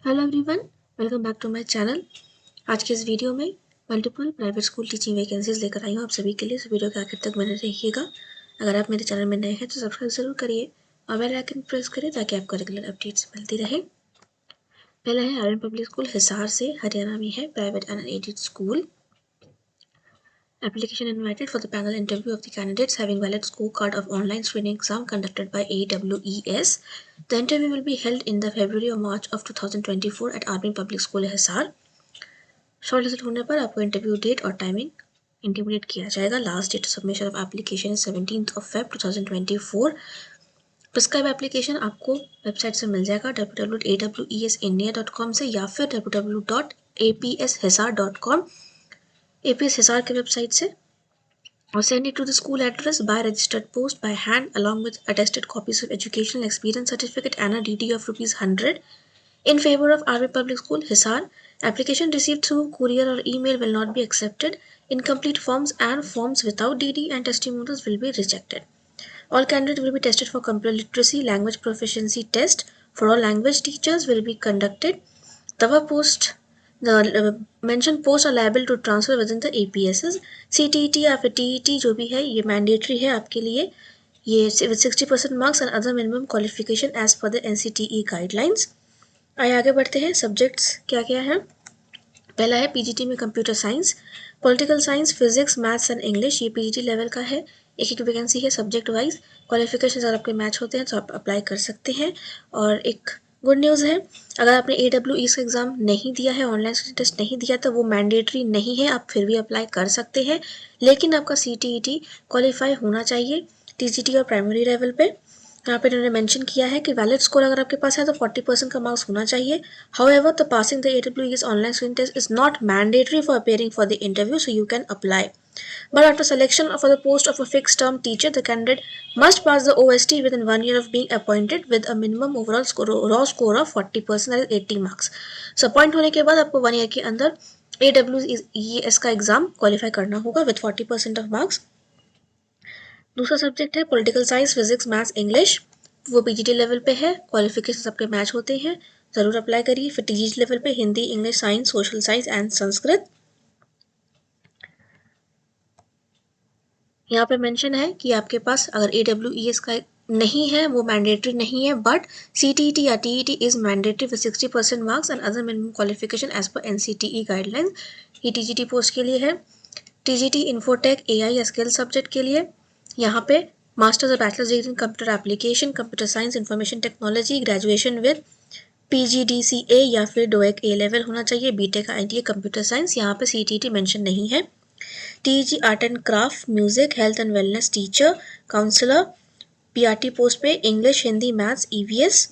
Hello everyone, welcome back to my channel. आज के इस वीडियो में multiple private school teaching vacancies लेकर आई हूँ आप सभी के लिए। इस वीडियो के आखिर तक बने रहिएगा। अगर आप मेरे चैनल में नए हैं तो सब्सक्राइब जरूर करिए और बेल आइकन प्रेस करें ताकि आपको रेगुलर अपडेट्स मिलती रहे। पहला है आर्यन पब्लिक स्कूल हिसार से, हरियाणा में है, private and aided school. Application invited for the panel interview of the candidates having valid scorecard of online screening exam conducted by AWES. The interview will be held in the February or March of 2024 at Army Public School Hisar. Shortlist होने पर आपको interview date और timing intimate किया जाएगा। Last date submission of application is 17 Feb 2024। Prescribe application आपको website से मिल जाएगा www.awesindia.com से या फिर www.apshisar.com APS हिसार की वेबसाइट से, और send it to the school address by registered post by hand along with attested copies of educational experience certificate and a DD of ₹100 in favor of RV Public School Hisar. Application received through courier or email will not be accepted. Incomplete forms and forms without DD and testimonials will be rejected. All candidates will be tested for computer literacy language proficiency test for all language teachers will be conducted. The mentioned posts are liable to transfer within the APSs. CTET या फिर TET जो भी है ये mandatory है आपके लिए, ये with 60% marks and other minimum qualification as per the NCTE guidelines. आइए आगे बढ़ते हैं। सब्जेक्ट्स क्या क्या है। पहला है PGT में computer science, political science, physics, maths and English. ये PGT लेवल का है। एक एक वैकेंसी है सब्जेक्ट वाइज। क्वालिफिकेशन अगर आपके मैच होते हैं तो आप अप्लाई कर सकते हैं। और एक गुड न्यूज़ है, अगर आपने AWE का एग्ज़ाम नहीं दिया है, ऑनलाइन टेस्ट नहीं दिया, तो वो मैंडेटरी नहीं है, आप फिर भी अप्लाई कर सकते हैं। लेकिन आपका CTET क्वालिफाई होना चाहिए TGT और प्राइमरी लेवल पे। यहाँ पे इन्होंने मेंशन किया है कि वैलिड स्कोर अगर आपके पास है तो 40% का मार्क्स होना चाहिए। However, the passing the AWE's online screening test is not mandatory for appearing for the interview, so you can apply. But after selection for the post of a fixed term teacher, the candidate must pass the OST within 1 year of being appointed with a minimum overall score, raw score of 40%, that is 80 marks. So appoint होने के बाद आपको 1 year के अंदर AWES का exam qualify करना होगा with 40% of marks। दूसरा सब्जेक्ट है political science, physics, maths, English. वो PGT लेवल पे है। क्वालिफिकेशन सबके मैच होते हैं, ज़रूर अप्लाई करिए। फिर TGT लेवल पे Hindi, English, science, social science and Sanskrit. यहाँ पे मेंशन है कि आपके पास अगर AWES का नहीं है, वो मैंडेटरी नहीं है, बट CTET या TET is mandatory with 60% marks and other minimum qualification as per NCTE guideline. ये TGT पोस्ट के लिए है। TGT इन्फोटेक, AI या स्किल सब्जेक्ट के लिए यहाँ पे मास्टर्स और bachelors degree in computer application, computer science, information technology, graduation with PGDCA या फिर DOEC A लेवल होना चाहिए। BTech ITA कंप्यूटर साइंस, यहाँ पे CTET मेंशन नहीं है। TEG art and craft, music, health and wellness teacher, counsellor, PRT post पे English, Hindi, maths, EVS।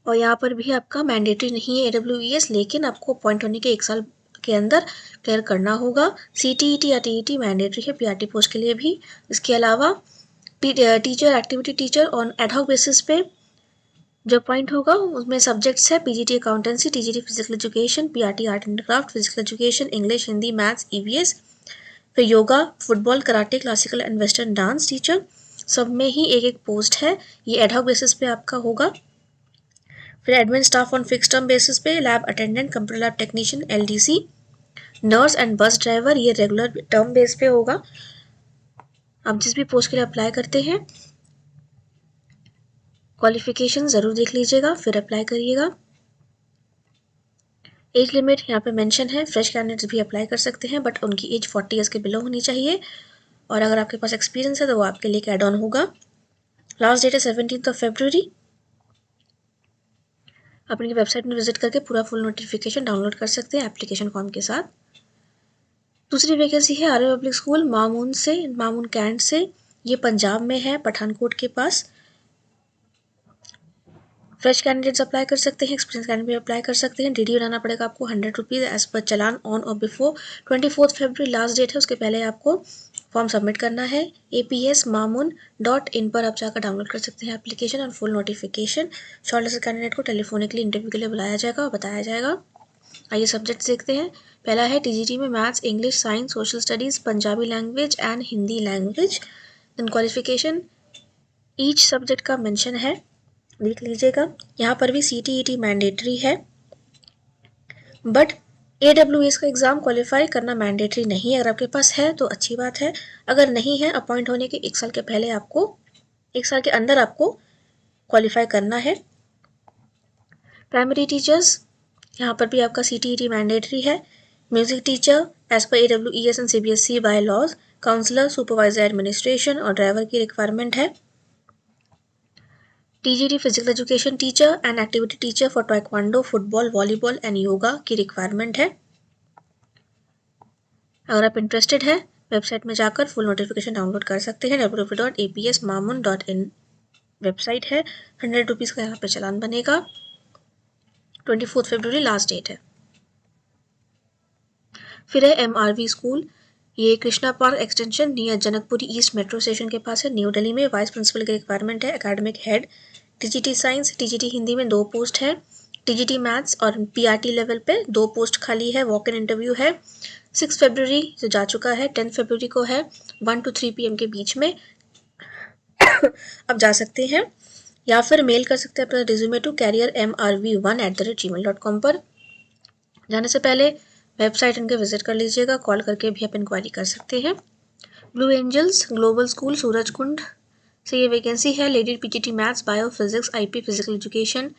और यहाँ पर भी आपका मैंडेटरी नहीं है AWES, लेकिन आपको अपॉइंट होने के 1 साल के अंदर क्लियर करना होगा। CTET या TET मैंडेटरी है PRT पोस्ट के लिए भी। इसके अलावा teacher, activity teacher on ad hoc basis पे जो पॉइंट होगा उसमें सब्जेक्ट्स है PGT accountancy, TGT physical education, PRT art and craft, physical education, English, Hindi, maths, EVS। फिर yoga, football, karate, classical and western dance teacher, सब में ही एक एक पोस्ट है। ये एडहॉक बेसिस पे आपका होगा। फिर admin staff on fix term basis पे lab attendant, computer lab technician, LDC, nurse and bus driver, ये रेगुलर टर्म बेस पे होगा। आप जिस भी पोस्ट के लिए अप्लाई करते हैं क्वालिफिकेशन ज़रूर देख लीजिएगा, फिर अप्लाई करिएगा। एज लिमिट यहाँ पे मेंशन है, फ्रेश कैंडिडेट्स भी अप्लाई कर सकते हैं, बट उनकी एज 40 ईयर्स के बिलो होनी चाहिए। और अगर आपके पास एक्सपीरियंस है तो वो आपके लिए ऐड ऑन होगा। लास्ट डेट है 17 February। अपनी वेबसाइट में विजिट करके पूरा फुल नोटिफिकेशन डाउनलोड कर सकते हैं एप्लीकेशन फॉर्म के साथ। दूसरी वैकेंसी है आर्य पब्लिक स्कूल मामून से, मामून कैंट से। ये पंजाब में है, पठानकोट के पास। फ्रेश कैंडिडेट्स अप्लाई कर सकते हैं, एक्सपीरियंस कैंडिडेट भी अप्लाई कर सकते हैं। DD बनाना पड़ेगा आपको 100 rupees as per challan on और बिफोर 24 February लास्ट डेट है, उसके पहले आपको फॉर्म सबमिट करना है। APSMamoon.in पर आप जाकर डाउनलोड कर सकते हैं एप्लीकेशन और फुल नोटिफिकेशन। शॉर्टलिस्टेड कैंडिडेट को टेलीफोनिकली इंटरव्यू के लिए बुलाया जाएगा और बताया जाएगा। आइए सब्जेक्ट्स देखते हैं। पहला है TGT में maths, English, science, social studies, Punjabi language and Hindi language. Then qualification each subject का मेंशन है, देख लीजिएगा। यहाँ पर भी CTET मैंडेटरी है, बट AWS का एग्ज़ाम क्वालिफाई करना मैंडेटरी नहीं है। अगर आपके पास है तो अच्छी बात है, अगर नहीं है अपॉइंट होने के 1 साल के पहले आपको, 1 साल के अंदर आपको क्वालिफाई करना है। प्राइमरी टीचर्स, यहाँ पर भी आपका CTET मैंडेटरी है। Music teacher as per AWES and CBSE bylaws, counsellor, supervisor administration और ड्राइवर की रिक्वायरमेंट है। TGT physical education teacher and activity teacher for taekwondo, football, volleyball and yoga की रिक्वायरमेंट है। अगर आप इंटरेस्टेड हैं, वेबसाइट में जाकर फुल नोटिफिकेशन डाउनलोड कर सकते हैं। www.apsmamun.in वेबसाइट है। 100 रुपीज़ का यहाँ पे चालान बनेगा। 24 फरवरी लास्ट डेट है। फिर है MRV स्कूल, ये Krishna park extension near Janakpuri east metro station के पास है, न्यू दिल्ली में। वाइस प्रिंसिपल की रिक्वायरमेंट है। Academic head, TGT science, TGT Hindi में 2 पोस्ट है। TGT मैथ्स और PRT लेवल पे 2 पोस्ट खाली है। वॉक इन इंटरव्यू है। 6 फरवरी जो जा चुका है, 10 फरवरी को है, 1 to 3 PM के बीच में आप जा सकते हैं, या फिर मेल कर सकते हैं अपना रिज्यूमे टू careermrv1@gmail.com पर। जाने से पहले वेबसाइट इनके विजिट कर लीजिएगा, कॉल करके भी आप इंक्वायरी कर सकते हैं। Blue angels global school Surajkund से ये वैकेंसी है। Lady PGT maths, bio, physics, IP physical education,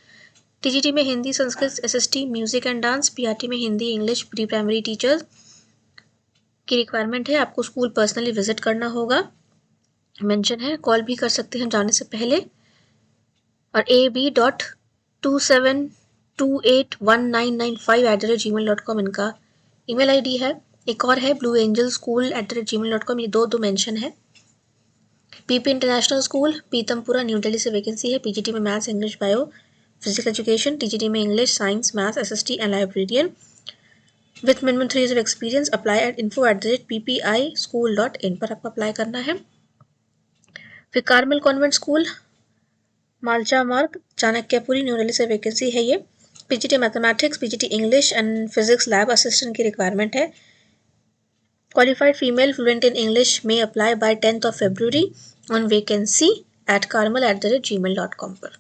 TGT में Hindi, Sanskrit, SST, music and dance, PRT में Hindi, English, pre primary teachers की रिक्वायरमेंट है। आपको स्कूल पर्सनली विजिट करना होगा, मेंशन है। कॉल भी कर सकते हैं जाने से पहले। और ab.27281995 इनका ईमेल ID है। एक और है blueangelSchool@gmail.com, ये दो मेंशन है। PP international school Pitampura new Delhi से वैकेंसी है। PGT में maths, English, bio, physical education, TGT में English, science, maths, SST and librarian with minimum 3 years of experience। Apply eight info@ppischool.in पर आपको अप्लाई करना है। फिर कार्मेल कॉन्वेंट स्कूल मालचा मार्ग चाणक्यपुरी न्यू दिल्ली से वैकेंसी है ये। PGT mathematics, PGT English and physics lab assistant की रिक्वायरमेंट है। Qualified female fluent in English में apply by 10th February on vacancy at carmel@gmail.com पर।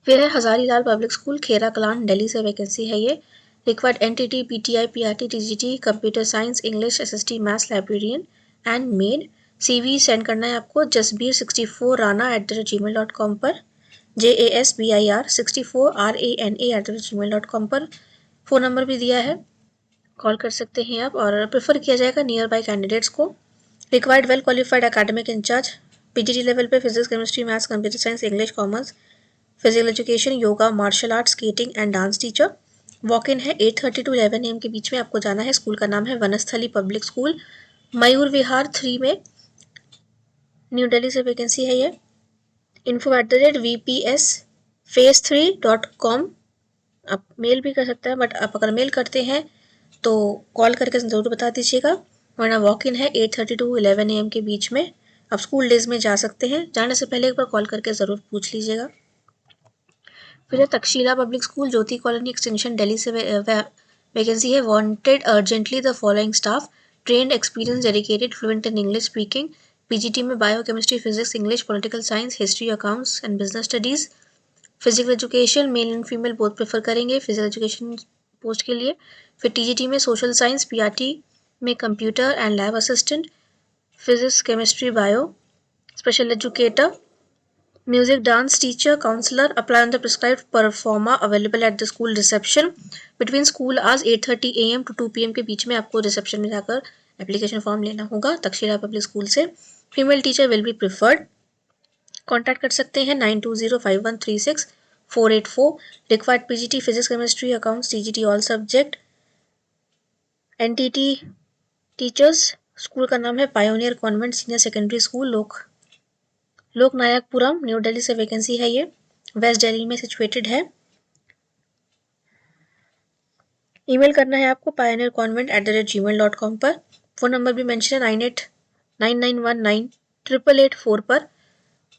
फिर है हजारीलाल पब्लिक स्कूल खेरा कलान दिल्ली से वैकेंसी है ये। Required NTT, PTI, PRT, TGT, computer science, English, SST, maths, librarian and maid. CV send करना है आपको jasbir64 rana@gmail.com पर, JASBIR64 RANA@gmail.com पर। फ़ोन नंबर भी दिया है, कॉल कर सकते हैं आप। और प्रेफर किया जाएगा नियर बाय कैंडिडेट्स को। Required well qualified academic incharge, PGT level पे physics, chemistry, maths, computer science, English, commerce, physical education, yoga, martial art, skating and dance teacher. Walk in है। 8:30 to 11 AM के बीच में आपको जाना है। स्कूल का नाम है वनस्थली पब्लिक स्कूल, मयूर विहार 3 में न्यू दिल्ली से वैकेंसी है ये। info@vpsphase3.com आप मेल भी कर सकते हैं, बट आप अगर मेल करते हैं तो कॉल करके ज़रूर बता दीजिएगा, वरना वॉक इन है 8:30 to 11 AM के बीच में। आप स्कूल डेज में जा सकते हैं, जाने से पहले एक बार कॉल करके ज़रूर पूछ लीजिएगा। फिर है तक्षशिला पब्लिक स्कूल ज्योति कॉलोनी एक्सटेंशन दिल्ली से वैकेंसी है। Wanted urgently the following staff, trend, experience, dedicated, fluent in English speaking, PGT में bio, chemistry, physics, English, political science, history, accounts and business studies. Physical education mail and female both prefer करेंगे physical education post के लिए। फिर TGT में social science, PRT में computer and lab assistant, physics, chemistry, bio, special educator, music, dance teacher, counsellor. Apply on the prescribed proforma available at the school reception between school hours 8:30 AM to 2 PM के बीच में आपको reception में जाकर application form लेना होगा Takshashila public school से। Female teacher will be preferred. Contact कर सकते हैं 9205136484। Required PGT physics, chemistry, accounts, TGT all subject. NTT teachers. School का नाम है pioneer convent senior secondary school, Loknayakpuram new Delhi से वैकेंसी है ये। वेस्ट दिल्ली में सिचुएटेड है। ईमेल करना है आपको pioneerconvent@gmail.com पर। फ़ोन नंबर भी मेंशन है 9899198884 पर।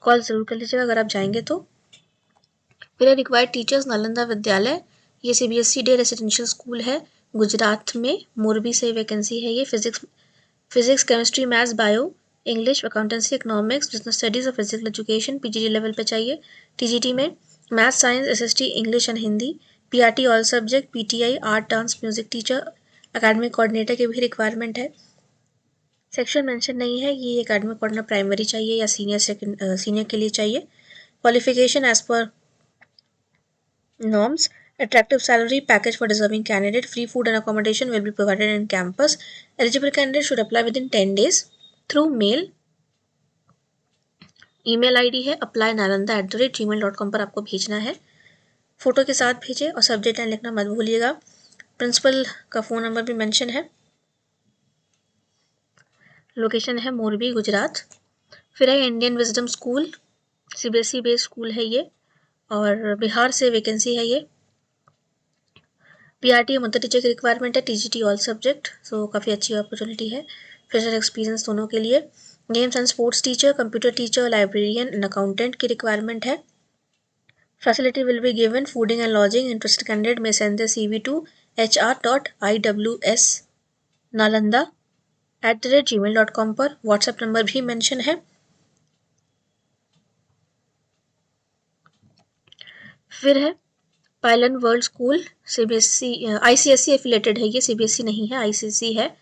कॉल ज़रूर कर लीजिएगा अगर आप जाएंगे तो। फिर रिक्वायर्ड टीचर्स नालंदा विद्यालय, ये CBSE डे रेसिडेंशियल स्कूल है गुजरात में, मोरबी से वैकेंसी है ये। Physics, chemistry, maths, bio, English, accountancy, economics, business studies और फिजिकल एजुकेशन पीजीटी लेवल पे चाहिए। टीजीटी में math, science, SST, English and Hindi. PRT all subject, PTI art, dance, music teacher, academic coordinator की भी रिक्वायरमेंट है। Section mention नहीं है, ये एकेडमिक कोऑर्डिनेटर प्राइमरी चाहिए या सीनियर के लिए चाहिए। Qualification as per norms, attractive salary package for deserving candidate, free food and accommodation will be provided in campus. Eligible candidates should apply within 10 days through mail. Email ID है apply@nalanda@gmail.com पर आपको भेजना है। Photo के साथ भेजें और subject line लिखना मत भूलिएगा। प्रिंसिपल का फ़ोन नंबर भी मेंशन है। लोकेशन है मोरबी, गुजरात। फिर है Indian wisdom school, CBSE based school है ये और बिहार से वैकेंसी है ये। पीआरटी मदर टीचर की रिक्वायरमेंट है, टीजीटी ऑल सब्जेक्ट, सो काफ़ी अच्छी अपॉर्चुनिटी है फ्रेशर एक्सपीरियंस दोनों के लिए। Games and sports teacher, computer teacher, librarian and accountant की रिक्वायरमेंट है। Facility will be given, fooding and lodging. Interested candidate में send the CV to hr.iwsnalanda@gmail.com पर। व्हाट्सएप नंबर भी मेंशन है। फिर है Pailan world school, CBSE ICSE affiliated है ये, सीबीएसई नहीं है, ICSE है।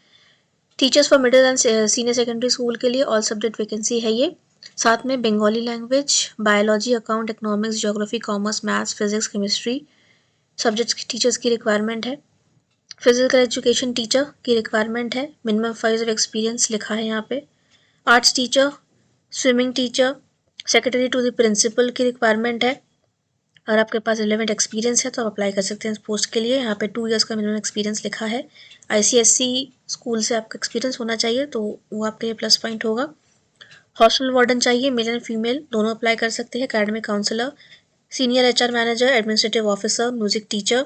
Teachers for middle and senior secondary school के लिए ऑल सब्जेक्ट वैकेंसी है ये। साथ में Bengali language, biology, account, economics, geography, commerce, maths, physics, chemistry subjects की टीचर्स की रिक्वायरमेंट है। फिजिकल एजुकेशन टीचर की रिक्वायरमेंट है, मिनिमम 5 ऑफ एक्सपीरियंस लिखा है यहाँ पे। Arts teacher, swimming teacher, secretary to the principal की रिक्वायरमेंट है। अगर आपके पास रिलेवेंट एक्सपीरियंस है तो आप अप्लाई कर सकते हैं इस पोस्ट के लिए। यहाँ पे 2 इयर्स का मिनिमम एक्सपीरियंस लिखा है। ICSE स्कूल से आपका एक्सपीरियंस होना चाहिए तो वो आपके लिए प्लस पॉइंट होगा। हॉस्टल वार्डन चाहिए, मेल एंड फीमेल दोनों अप्लाई कर सकते हैं। Academic counsellor, senior HR manager, administrative officer, music teacher.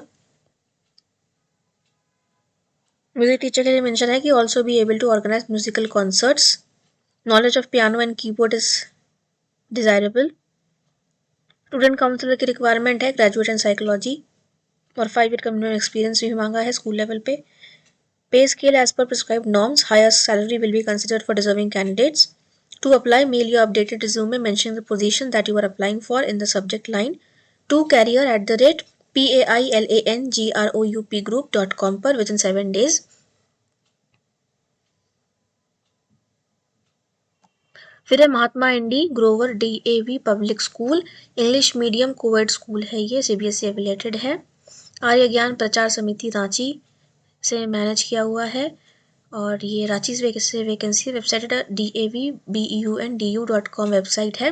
Music teacher के लिए मेंशन है कि also be able to organise musical concerts. Knowledge of piano and keyboard is desirable. Student counsellor की requirement है, ग्रेजुएट इन साइकोलॉजी और 5 year का minimum experience भी मांगा है स्कूल लेवल पे। Pay scale as per prescribed norms, higher salary will be considered for deserving candidates. To apply, mail your updated resume mentioning the position that you are applying for in the subject line to career@pailangroupgroup.com पर within 7 days। फिर है Mahatma Indi Grover DAV public school, English medium coed school है ये, CBSE affiliated है। आर्य ज्ञान प्रचार समिति रांची से मैनेज किया हुआ है और ये रांची से वैकेंसी वेबसाइट davbundu.com वेबसाइट है।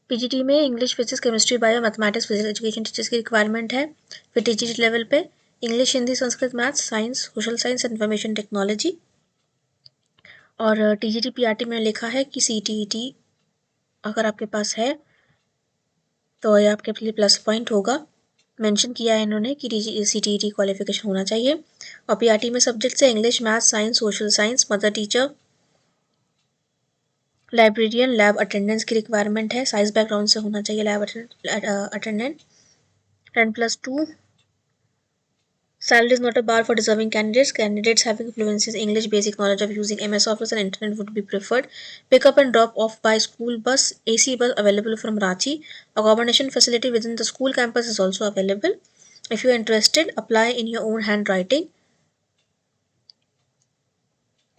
पीजीटी में English, physics, chemistry, bio, mathematics, physical education teachers की रिक्वायरमेंट है। फिर टीजीटी लेवल पे English, Hindi, Sanskrit, maths, science, social science, information technology. और टीजीटी पीआरटी में लिखा है कि CTET अगर आपके पास है तो ये आपके लिए प्लस पॉइंट होगा। मेंशन किया है इन्होंने कि CTET क्वालिफिकेशन होना चाहिए। और पीआरटी में सब्जेक्ट से English, maths, science, social science, mother teacher, librarian, lab attendance की रिक्वायरमेंट है। साइंस बैकग्राउंड से होना चाहिए lab attendant. 10+2 salary is not a bar for deserving candidates. Candidates having fluency in English, basic knowledge of using MS Office and internet would be preferred. Pick up and drop off by school bus, AC bus available from Ranchi. Accommodation facility within the school campus is also available. If you are interested, apply in your own handwriting,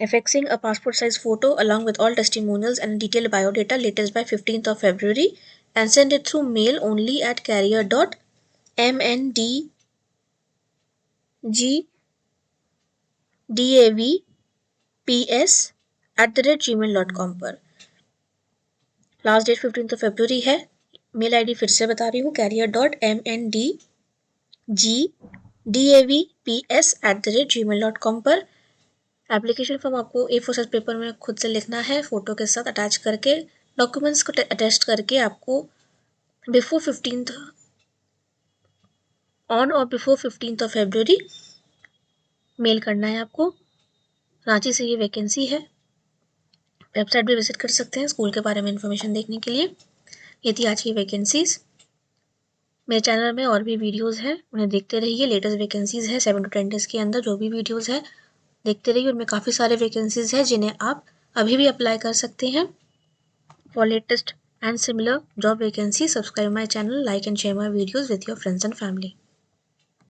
affixing a passport size photo along with all testimonials and detailed biodata latest by 15th of February, and send it through mail only at carrier.mndgdavps@gmail.com पर। Last date 15th February है। Mail ID फिर से बता रही हूँ, carrier.mndgdavps@gmail.com पर। Application form आपको A4 size paper में खुद से लिखना है, फोटो के साथ अटैच करके। डॉक्यूमेंट्स को अटेस्ट करके आपको बिफोर 15th ऑन और before 15th of February mail करना है आपको। रांची से ये वैकेंसी है। वेबसाइट भी विजिट कर सकते हैं स्कूल के बारे में इंफॉर्मेशन देखने के लिए। ये थी आज की वैकेंसीज। मेरे चैनल में और भी वीडियोस हैं, उन्हें देखते रहिए। लेटेस्ट वैकेंसीज है 7 to 10 डेज के अंदर जो भी वीडियोस है देखते रहिए। उनमें काफ़ी सारे वैकेंसीज हैं जिन्हें आप अभी भी अप्लाई कर सकते हैं। For latest and similar job vacancies, subscribe my channel, like and share my videos with your friends and family.